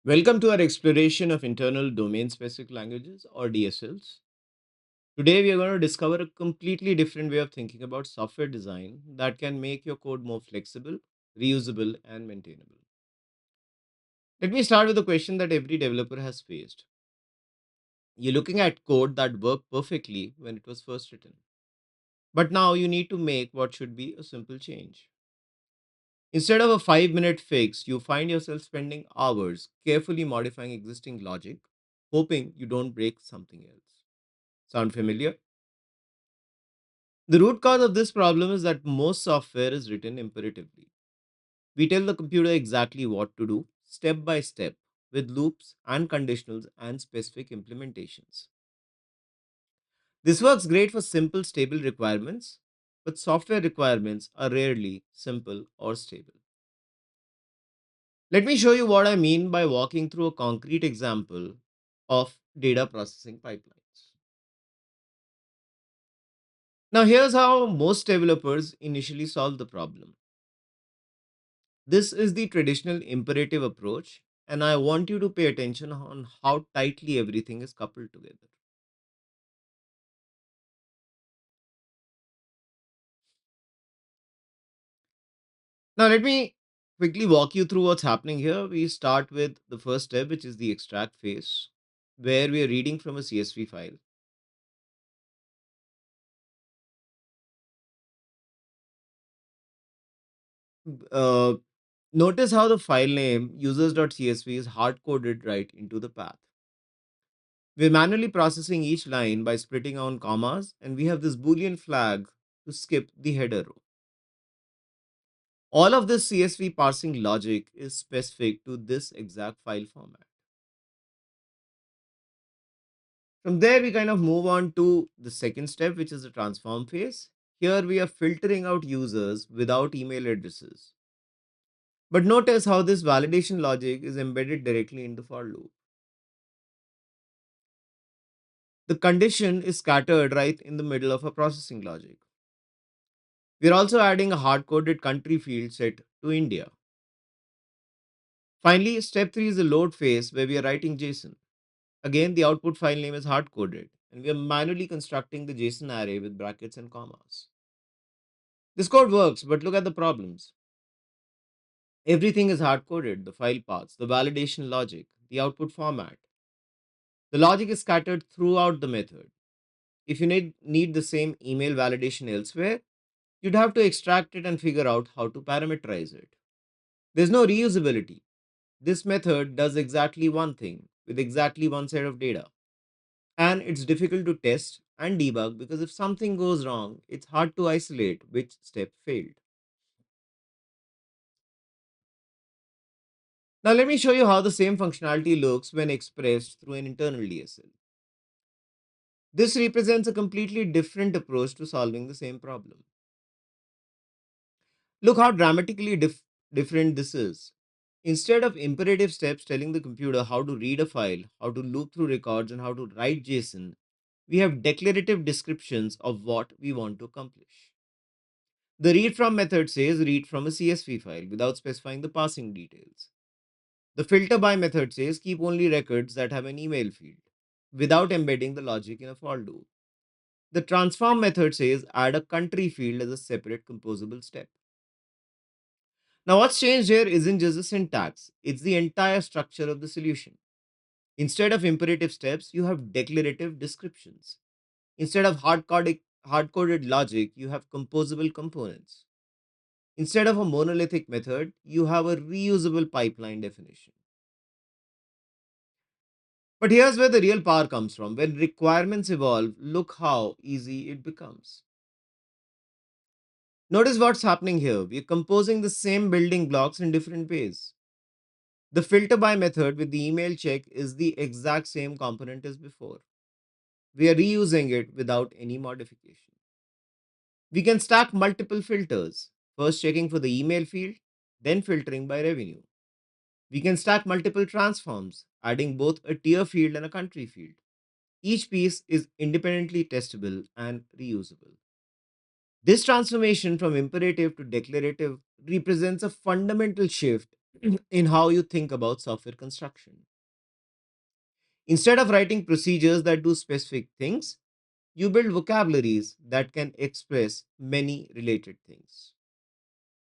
Welcome to our exploration of internal domain specific languages or DSLs. Today we are going to discover a completely different way of thinking about software design that can make your code more flexible, reusable, and maintainable. Let me start with a question that every developer has faced. You're looking at code that worked perfectly when it was first written, but now you need to make what should be a simple change. Instead of a 5-minute fix, you find yourself spending hours carefully modifying existing logic, hoping you don't break something else. Sound familiar? The root cause of this problem is that most software is written imperatively. We tell the computer exactly what to do, step by step, with loops and conditionals and specific implementations. This works great for simple, stable requirements, but software requirements are rarely simple or stable. Let me show you what I mean by walking through a concrete example of data processing pipelines. Now, here's how most developers initially solve the problem. This is the traditional imperative approach, and I want you to pay attention on how tightly everything is coupled together. Now, let me quickly walk you through what's happening here. We start with the first step, which is the extract phase, where we are reading from a CSV file. Uh, Notice how the file name users.csv is hard coded right into the path. We're manually processing each line by splitting on commas, and we have this Boolean flag to skip the header row. All of this CSV parsing logic is specific to this exact file format. From there, we kind of move on to the second step, which is the transform phase. Here, we are filtering out users without email addresses. But notice how this validation logic is embedded directly in the for loop. The condition is scattered right in the middle of a processing logic. We are also adding a hard coded country field set to India. Finally, step 3 is the load phase where we are writing JSON. Again, the output file name is hard coded, and we are manually constructing the JSON array with brackets and commas. This code works, but look at the problems. Everything is hard coded: the file paths, the validation logic, the output format. The logic is scattered throughout the method. If you need the same email validation elsewhere, you'd have to extract it and figure out how to parameterize it. There's no reusability. This method does exactly one thing with exactly one set of data. And it's difficult to test and debug because if something goes wrong, it's hard to isolate which step failed. Now, let me show you how the same functionality looks when expressed through an internal DSL. This represents a completely different approach to solving the same problem. Look how dramatically different this is. Instead of imperative steps telling the computer how to read a file, how to loop through records, and how to write JSON, we have declarative descriptions of what we want to accomplish. The read from method says read from a CSV file without specifying the passing details. The filter by method says keep only records that have an email field without embedding the logic in a for loop. The transform method says add a country field as a separate composable step. Now, what's changed here isn't just the syntax, it's the entire structure of the solution. Instead of imperative steps, you have declarative descriptions. Instead of hard coded logic, you have composable components. Instead of a monolithic method, you have a reusable pipeline definition. But here's where the real power comes from. When requirements evolve, look how easy it becomes. Notice what's happening here. We're composing the same building blocks in different ways. The filter by method with the email check is the exact same component as before. We are reusing it without any modification. We can stack multiple filters, first checking for the email field, then filtering by revenue. We can stack multiple transforms, adding both a tier field and a country field. Each piece is independently testable and reusable. This transformation from imperative to declarative represents a fundamental shift in how you think about software construction. Instead of writing procedures that do specific things, you build vocabularies that can express many related things.